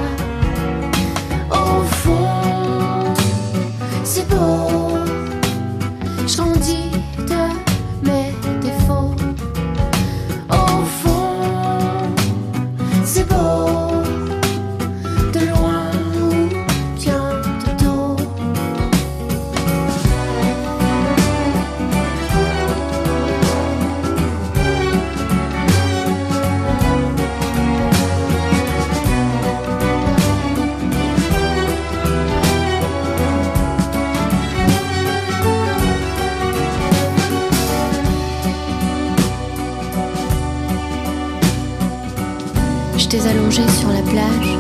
Au fond, c'est beau. Je grandis de mes défauts. Au fond, c'est beau. De loin ou bien de dos. J'étais allongée sur la plage,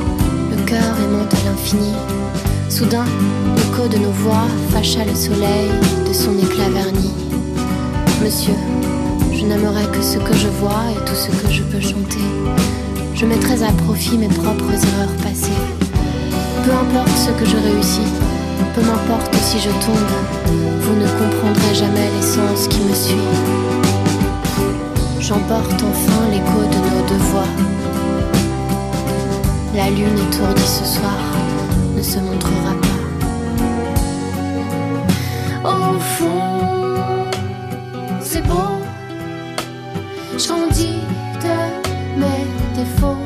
le cœur aimant à l'infini. Soudain, l'écho de nos voix fâcha le soleil de son éclat verni. Monsieur, je n'aimerais que ce que je vois et tout ce que je peux chanter. Je mettrais à profit mes propres erreurs passées. Peu importe ce que je réussis, peu m'importe si je tombe, vous ne comprendrez jamais l'essence qui me suit. J'emporte enfin l'écho de nos deux voix. La lune étourdie ce soir ne se montrera pas. Au fond, c'est beau. Je grandis de mes défauts.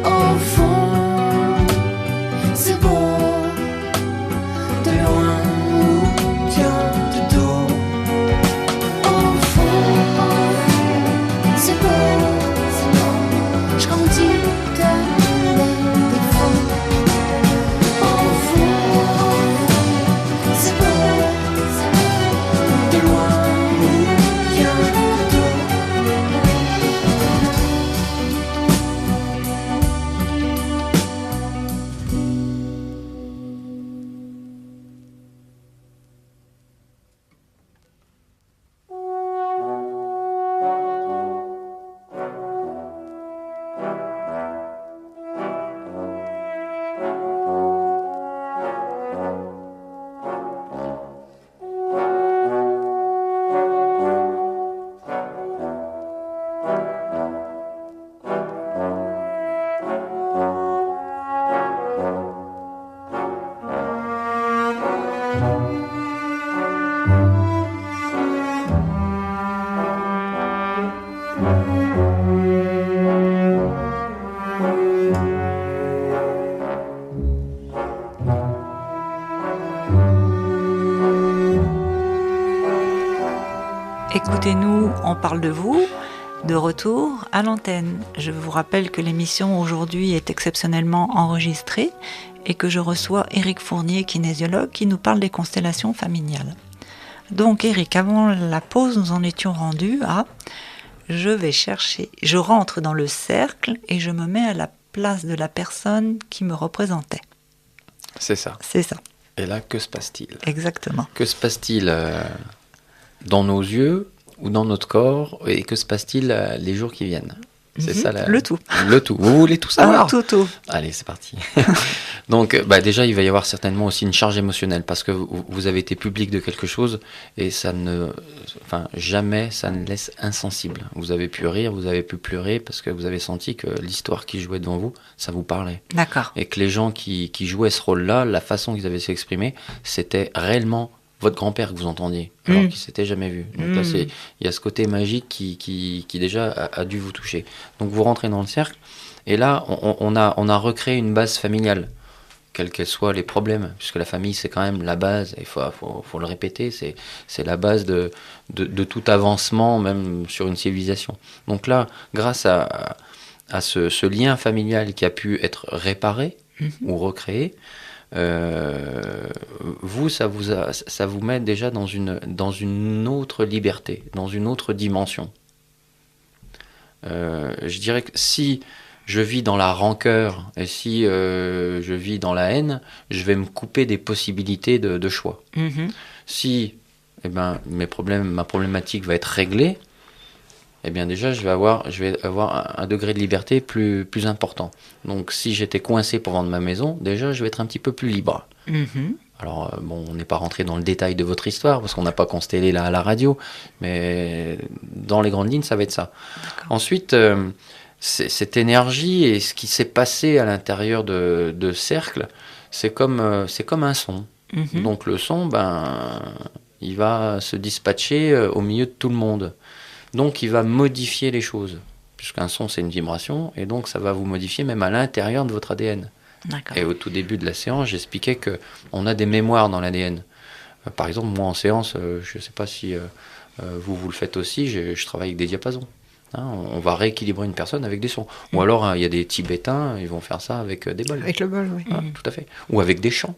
Au fond, c'est beau. De loin ou bien de dos. Au fond, c'est beau. Je grandis de mes défauts. Au fond, c'est beau. De loin ou bien de dos. Écoutez-nous, on parle de vous, de retour à l'antenne. Je vous rappelle que l'émission aujourd'hui est exceptionnellement enregistrée et que je reçois Éric Fournier, kinésiologue, qui nous parle des constellations familiales. Donc Éric, avant la pause, nous en étions rendus à je rentre dans le cercle et je me mets à la place de la personne qui me représentait. C'est ça. C'est ça. Et là, que se passe-t-il ? Exactement. Que se passe-t-il dans nos yeux ou dans notre corps, et que se passe-t-il les jours qui viennent ? C'est ça le tout. Le tout. Vous voulez tout savoir? Tout. Allez, c'est parti. Donc, déjà, il va y avoir certainement aussi une charge émotionnelle parce que vous avez été public de quelque chose et jamais ça ne laisse insensible. Vous avez pu rire, vous avez pu pleurer parce que vous avez senti que l'histoire qui jouait devant vous, ça vous parlait. D'accord. Et que les gens qui jouaient ce rôle-là, la façon qu'ils avaient s'exprimer, c'était réellement votre grand-père que vous entendiez, alors qu'il ne s'était jamais vu. Donc là, il y a ce côté magique qui déjà a dû vous toucher. Donc vous rentrez dans le cercle, et là, on a recréé une base familiale, quels qu'elles soient les problèmes, puisque la famille, c'est quand même la base, il faut le répéter, c'est la base de tout avancement, même sur une civilisation. Donc là, grâce à ce lien familial qui a pu être réparé ou recréé, ça vous met déjà dans une autre liberté, dans une autre dimension. Je dirais que si je vis dans la rancœur et si je vis dans la haine, je vais me couper des possibilités de choix. Si ma problématique va être réglée, eh bien déjà je vais avoir un degré de liberté plus important. Donc si j'étais coincé pour vendre ma maison, déjà je vais être un petit peu plus libre. Alors on n'est pas rentré dans le détail de votre histoire parce qu'on n'a pas constellé à la radio, mais dans les grandes lignes ça va être ça. D'accord. Ensuite, cette énergie et ce qui s'est passé à l'intérieur de cercle, c'est comme un son. Donc le son, il va se dispatcher au milieu de tout le monde. Donc, il va modifier les choses, puisqu'un son, c'est une vibration, et donc ça va vous modifier même à l'intérieur de votre ADN. D'accord. Et au tout début de la séance, j'expliquais qu'on a des mémoires dans l'ADN. Par exemple, moi, en séance, je ne sais pas si vous le faites aussi, je travaille avec des diapasons. On va rééquilibrer une personne avec des sons. Ou alors, il y a des Tibétains, ils vont faire ça avec des bols. Avec le bol, oui. Tout à fait. Ou avec des chants.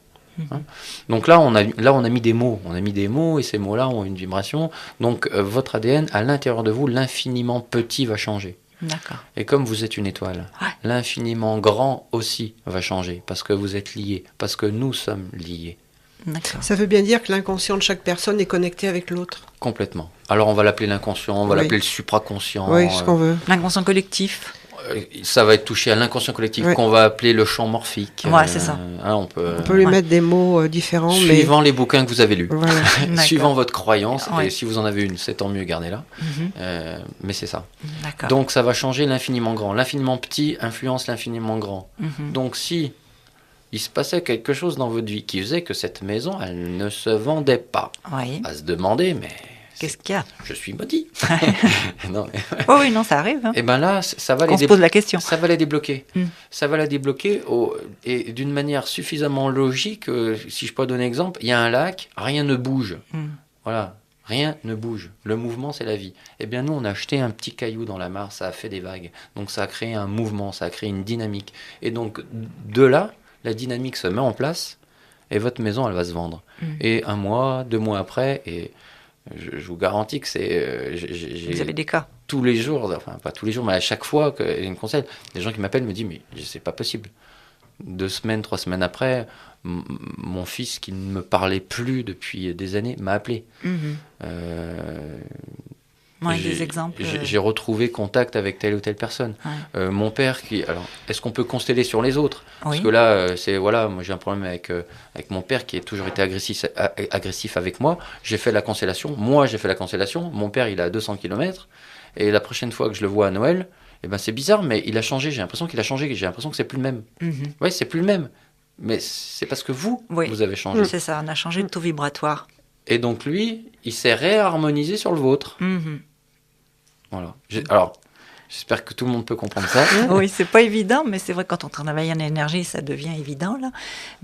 Donc là, on a mis des mots. On a mis des mots et ces mots-là ont une vibration. Donc, votre ADN, à l'intérieur de vous, l'infiniment petit va changer. D'accord. Et comme vous êtes une étoile, l'infiniment grand aussi va changer parce que vous êtes liés, parce que nous sommes liés. D'accord. Ça veut bien dire que l'inconscient de chaque personne est connecté avec l'autre. Complètement. Alors, on va l'appeler l'inconscient, on va l'appeler le supraconscient. Oui, ce qu'on veut. L'inconscient collectif. Ça va être touché à l'inconscient collectif qu'on va appeler le champ morphique. Ouais, c'est ça. On peut lui mettre des mots différents. Suivant les bouquins que vous avez lus. Voilà. Suivant votre croyance. Et si vous en avez une, c'est tant mieux, gardez-la. Mais c'est ça. D'accord. Donc ça va changer l'infiniment grand. L'infiniment petit influence l'infiniment grand. Donc si il se passait quelque chose dans votre vie qui faisait que cette maison, elle ne se vendait pas, à se demander, mais... Qu'est-ce qu'il y a ? Je suis maudit. Non, oui, non, ça arrive. Et bien là, ça va on se pose la question. Ça va les débloquer. Ça va la débloquer et d'une manière suffisamment logique. Si je peux donner un exemple, il y a un lac, rien ne bouge. Voilà, rien ne bouge. Le mouvement, c'est la vie. Eh bien, nous, on a jeté un petit caillou dans la mare, ça a fait des vagues. Donc, ça a créé un mouvement, ça a créé une dynamique. Et donc, de là, la dynamique se met en place et votre maison, elle va se vendre. Et 1 mois, 2 mois après, et... Je vous garantis que c'est... Vous avez des cas. Tous les jours, enfin pas tous les jours, mais à chaque fois qu'il y a une conseil, des gens qui m'appellent me disent mais c'est pas possible. 2 semaines, 3 semaines après, mon fils qui ne me parlait plus depuis des années m'a appelé. Des exemples. J'ai retrouvé contact avec telle ou telle personne. Mon père qui... Alors, est-ce qu'on peut consteller sur les autres ? Parce que là, moi j'ai un problème avec mon père qui a toujours été agressif avec moi. J'ai fait la constellation. Moi, j'ai fait la constellation. Mon père, il est à 200 km. Et la prochaine fois que je le vois à Noël, c'est bizarre, mais il a changé. J'ai l'impression qu'il a changé. J'ai l'impression que c'est plus le même. Oui, c'est plus le même. Mais c'est parce que vous avez changé. C'est ça, on a changé de taux vibratoire. Et donc lui, il s'est réharmonisé sur le vôtre. Voilà. Alors, j'espère que tout le monde peut comprendre ça. Oui, c'est pas évident, mais c'est vrai que quand on travaille en énergie, ça devient évident, là.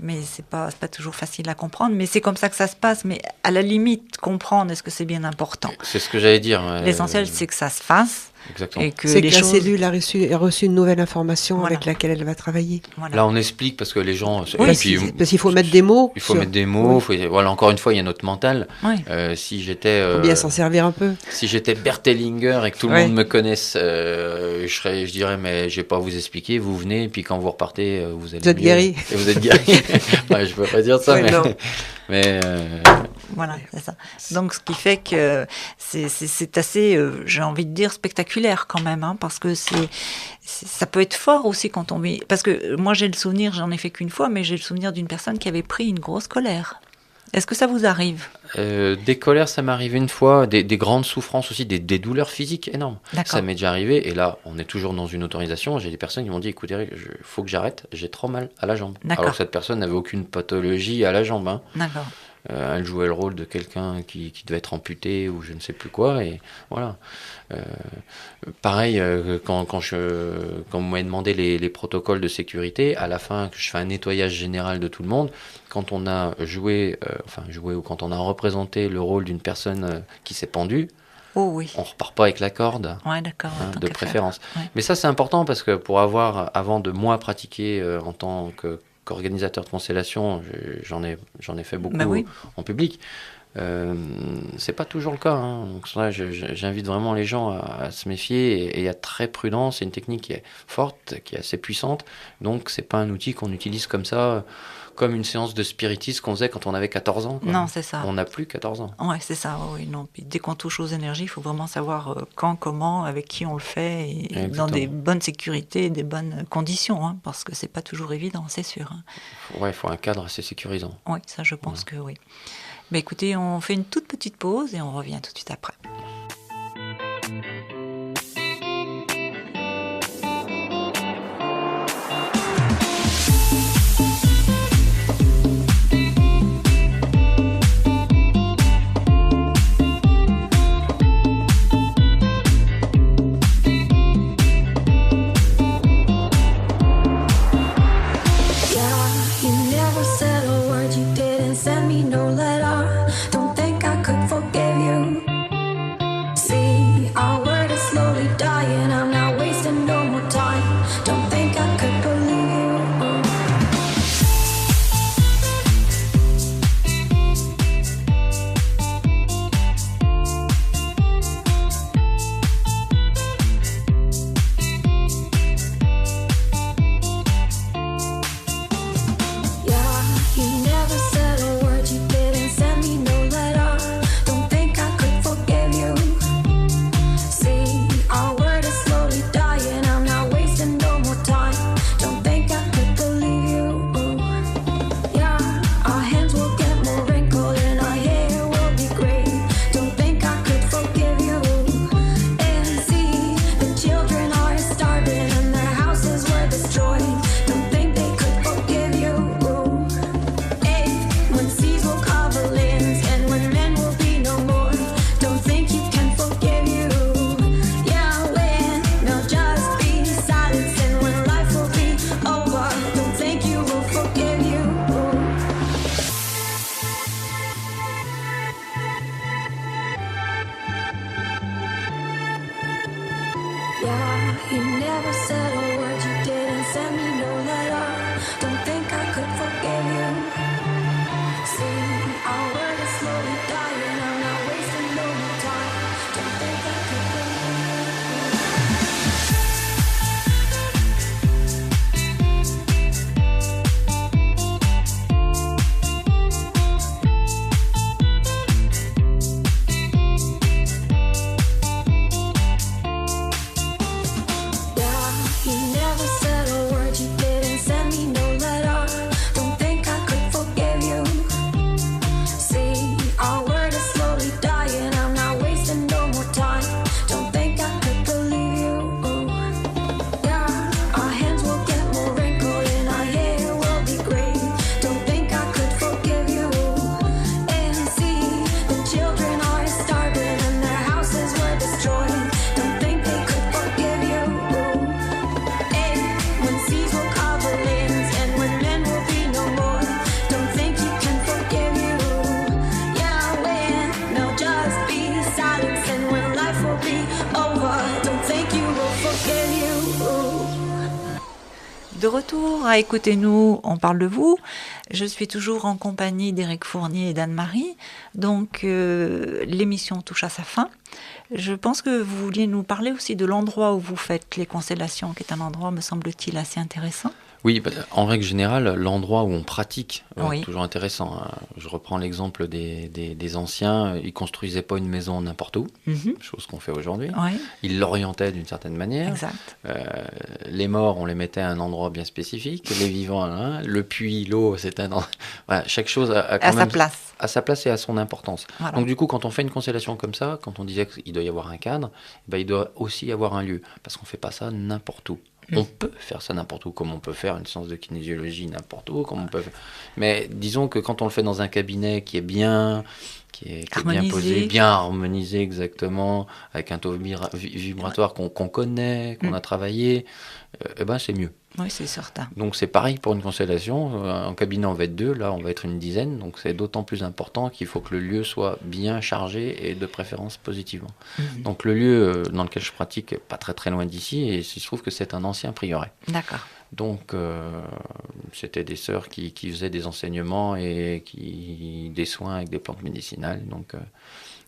Mais c'est pas toujours facile à comprendre. Mais c'est comme ça que ça se passe. Mais à la limite, comprendre, est-ce que c'est bien important ? C'est ce que j'allais dire. L'essentiel, c'est que ça se fasse. Exactement. Et que c'est les que la choses... cellule a reçu une nouvelle information avec laquelle elle va travailler. Voilà. Là, on explique parce que les gens... parce qu'il faut mettre des mots. Il faut mettre des mots. Voilà, encore une fois, il y a notre mental. Si j'étais... Il faut bien s'en servir un peu. Si j'étais Bert Hellinger et que tout le monde me connaisse, je dirais, mais je vais pas vous expliquer. Vous venez, et puis quand vous repartez, vous allez Vous êtes guéri. Et vous êtes guéri. Je peux pas dire ça, mais... Voilà, c'est ça. Donc, ce qui fait que c'est assez, j'ai envie de dire, spectaculaire quand même, hein, parce que ça peut être fort aussi quand on vit. Parce que moi, j'ai le souvenir, j'en ai fait qu'une fois, mais j'ai le souvenir d'une personne qui avait pris une grosse colère. Est-ce que ça vous arrive ? Des colères, ça m'est arrivé une fois, des grandes souffrances aussi, des douleurs physiques énormes. D'accord. Ça m'est déjà arrivé, et là, on est toujours dans une autorisation. J'ai des personnes qui m'ont dit, écoutez, Eric, faut que j'arrête, j'ai trop mal à la jambe. D'accord. Alors que cette personne n'avait aucune pathologie à la jambe. Hein. D'accord. Elle jouait le rôle de quelqu'un qui devait être amputé ou je ne sais plus quoi, et voilà. Pareil, quand vous m'avez demandé les protocoles de sécurité, à la fin, que je fais un nettoyage général de tout le monde, quand on a joué ou quand on a représenté le rôle d'une personne qui s'est pendue, Oh oui. on repart pas avec la corde, Ouais, d'accord. de préférence. Ouais. Mais ça, c'est important parce que avant de moi pratiquer en tant qu'organisateur de constellation, j'en ai fait beaucoup oui. en public. C'est pas toujours le cas. Hein. Donc ça, j'invite vraiment les gens à se méfier et à être très prudent. C'est une technique qui est forte, qui est assez puissante. Donc c'est pas un outil qu'on utilise comme ça, comme une séance de spiritisme qu'on faisait quand on avait 14 ans. Quoi. Non, c'est ça. On n'a plus 14 ans. Ouais, c'est ça. Oui, non. Puis dès qu'on touche aux énergies, il faut vraiment savoir quand, comment, avec qui on le fait, et Exactement. dans des bonnes sécurités, des bonnes conditions, hein, parce que c'est pas toujours évident, c'est sûr. Hein. Ouais, il faut un cadre assez sécurisant. Oui, ça, je pense que oui. Mais écoutez, on fait une toute petite pause et on revient tout de suite après. De retour à Écoutez-nous, on parle de vous. Je suis toujours en compagnie d'Éric Fournier et d'Anne-Marie. Donc, l'émission touche à sa fin. Je pense que vous vouliez nous parler aussi de l'endroit où vous faites les constellations, qui est un endroit, me semble-t-il, assez intéressant. Oui, en règle générale, l'endroit où on pratique Oui. est toujours intéressant. Je reprends l'exemple des anciens. Ils construisaient pas une maison n'importe où, chose qu'on fait aujourd'hui. Oui, Ils l'orientaient d'une certaine manière. exact. Les morts, on les mettait à un endroit bien spécifique. Les vivants, hein, le puits, l'eau, c'était un endroit. Voilà, chaque chose a quand À sa même place. à sa place et à son importance. Voilà. Donc du coup, quand on fait une constellation comme ça, quand on disait qu'il doit y avoir un cadre, il doit aussi y avoir un lieu, parce qu'on fait pas ça n'importe où. On peut faire ça n'importe où, comme on peut faire une séance de kinésiologie n'importe où, comme on peut faire... Mais disons que quand on le fait dans un cabinet qui est bien bien posé, bien harmonisé exactement, avec un taux vibratoire qu'on connaît, qu'on a travaillé, c'est mieux. Oui, c'est certain. Donc c'est pareil pour une constellation. En cabinet, on va être 2, là, on va être une dizaine. Donc c'est d'autant plus important qu'il faut que le lieu soit bien chargé et de préférence positivement. Donc le lieu dans lequel je pratique, pas très très loin d'ici, et il se trouve que c'est un ancien prieuré. D'accord. Donc c'était des sœurs qui faisaient des enseignements et des soins avec des plantes médicinales, donc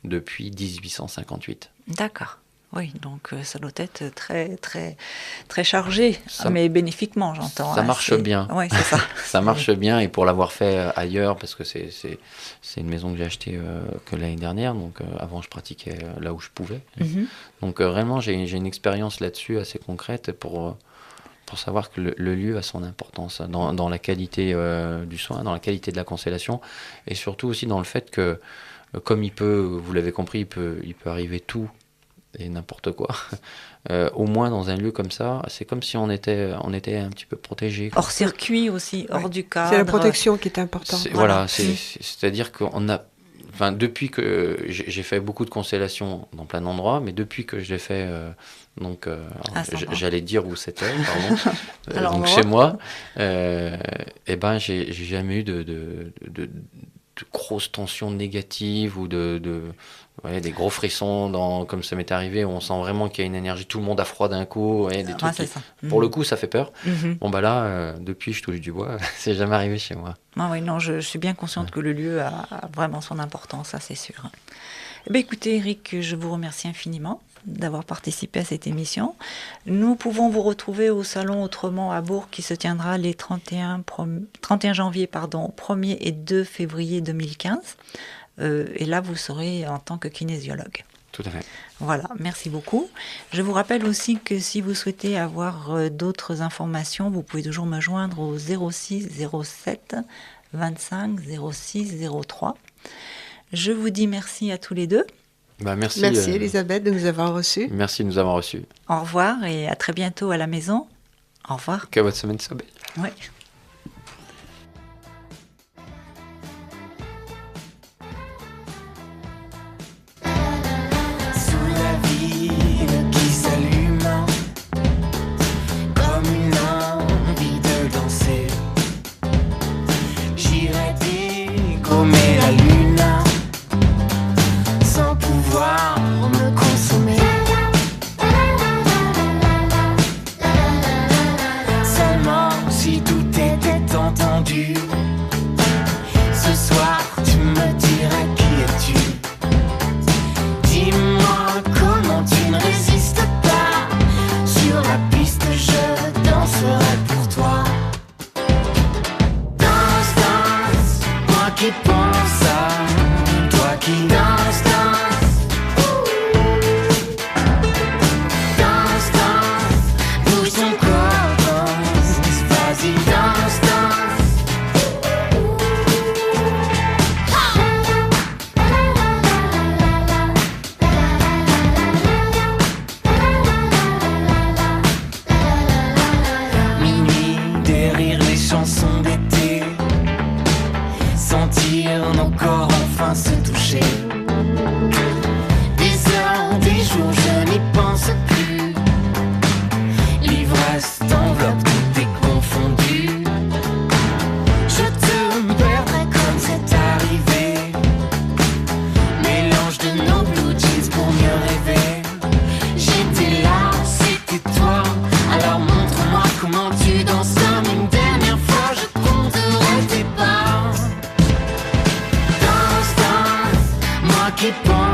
depuis 1858. D'accord. Oui, donc ça doit être très, très, très chargé, mais bénéfiquement, j'entends. Ça marche bien. Oui, c'est ça. Ça marche bien, et pour l'avoir fait ailleurs, parce que c'est une maison que j'ai achetée que l'année dernière, donc avant je pratiquais là où je pouvais. Donc vraiment, j'ai une expérience là-dessus assez concrète pour savoir que le lieu a son importance dans la qualité du soin, dans la qualité de la constellation, et surtout aussi dans le fait que, comme vous l'avez compris, il peut arriver tout et n'importe quoi. Au moins dans un lieu comme ça, c'est comme si on était un petit peu protégé. Hors circuit aussi, hors du cadre. C'est la protection qui est importante. Voilà, c'est-à-dire qu'on a... Enfin, depuis que j'ai fait beaucoup de constellations dans plein d'endroits, mais depuis que je l'ai fait, j'allais dire où c'était, pardon, donc chez moi, j'ai jamais eu de grosses tensions négatives ou des gros frissons comme ça m'est arrivé, où on sent vraiment qu'il y a une énergie, tout le monde a froid d'un coup, des trucs pour le coup ça fait peur. Bon là, depuis je touche du bois, c'est jamais arrivé chez moi. Ah oui, non, je suis bien consciente que le lieu a vraiment son importance, ça c'est sûr. Écoutez Eric, je vous remercie infiniment d'avoir participé à cette émission. Nous pouvons vous retrouver au Salon Autrement à Bourg qui se tiendra les 31 janvier, 1er et 2 février 2015. Et là, vous serez en tant que kinésiologue. Tout à fait. Voilà, merci beaucoup. Je vous rappelle aussi que si vous souhaitez avoir d'autres informations, vous pouvez toujours me joindre au 06 07 25 06 03. Je vous dis merci à tous les deux. Merci Elisabeth de nous avoir reçus. Merci de nous avoir reçus. Au revoir et à très bientôt à la maison. Au revoir. Que votre semaine soit belle. Oui. Comme la lune, sans pouvoir me consommer. Seulement si tout était entendu. Ce soir tu me diras qui es-tu. Dis-moi comment tu ne résistes pas. Sur la piste je danserai pour toi. Danse, danse, moi qui pense à toi qui danse, danse. Danse, danse, bouge ton corps, danse. Vas-y, danse, danse. Minuit, des rires, les chansons d'été. Sentir nos corps enfin se toucher. Des heures, des jours, je n'y pense plus. L'ivresse t'enveloppe, tout est confondu. Je te perdrai comme c'est arrivé. Mélange de nos blue jeans pour mieux rêver. J'étais là, c'était toi. Alors montre-moi comment tu danses comme une dernière fois. Je compterai tes pas. Danse, danse, moi qui pense